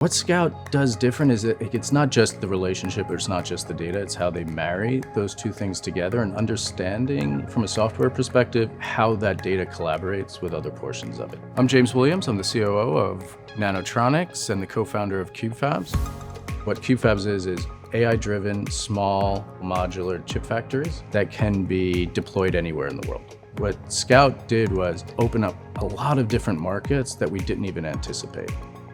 What Scout does different is that it's not just the relationship, or it's not just the data, it's how they marry those two things together and understanding from a software perspective how that data collaborates with other portions of it. I'm James Williams, I'm the COO of Nanotronics and the co-founder of Cubefabs. What Cubefabs is AI-driven, small, modular chip factories that can be deployed anywhere in the world. What Scout did was open up a lot of different markets that we didn't even anticipate.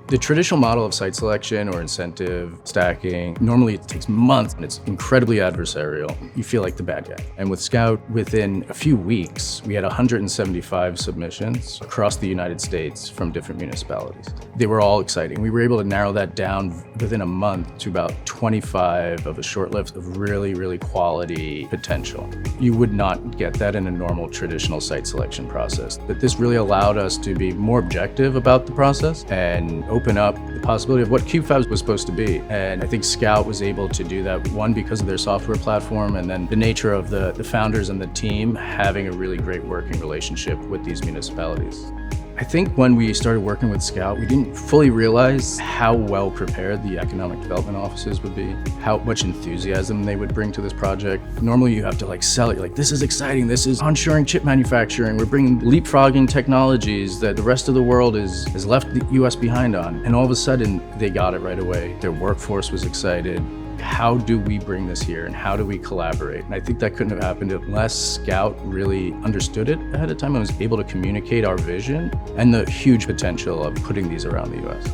The traditional model of site selection or incentive stacking, normally it takes months and it's incredibly adversarial. You feel like the bad guy. And with Scout, within a few weeks, we had 175 submissions across the United States from different municipalities. They were all exciting. We were able to narrow that down within a month to about 25 of a short list of really, really quality potential. You would not get that in a normal traditional site selection process. But this really allowed us to be more objective about the process and open up the possibility of what Cubefabs was supposed to be. And I think Scout was able to do that, one, because of their software platform, and then the nature of the founders and the team having a really great working relationship with these municipalities. I think when we started working with Scout, we didn't fully realize how well prepared the economic development offices would be, how much enthusiasm they would bring to this project. Normally you have to sell it, this is exciting, this is onshoring chip manufacturing, we're bringing leapfrogging technologies that the rest of the world has left the US behind on. And all of a sudden they got it right away. Their workforce was excited. How do we bring this here and how do we collaborate? And I think that couldn't have happened unless Scout really understood it ahead of time and was able to communicate our vision and the huge potential of putting these around the US.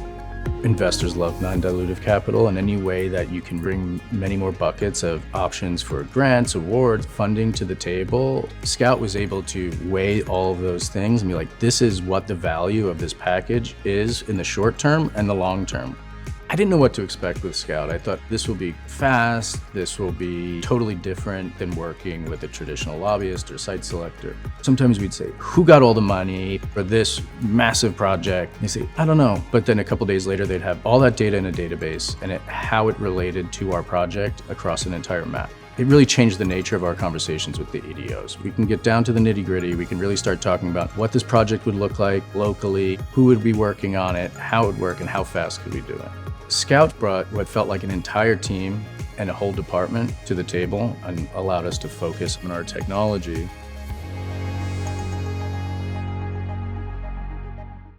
Investors love non-dilutive capital, and any way that you can bring many more buckets of options for grants, awards, funding to the table. Scout was able to weigh all of those things and be like, this is what the value of this package is in the short term and the long term. I didn't know what to expect with Scout. I thought this will be fast, this will be totally different than working with a traditional lobbyist or site selector. Sometimes we'd say, who got all the money for this massive project? They say, I don't know. But then a couple days later, they'd have all that data in a database and how it related to our project across an entire map. It really changed the nature of our conversations with the EDOs. We can get down to the nitty-gritty. We can really start talking about what this project would look like locally, who would be working on it, how it would work, and how fast could we do it. Scout brought what felt like an entire team and a whole department to the table and allowed us to focus on our technology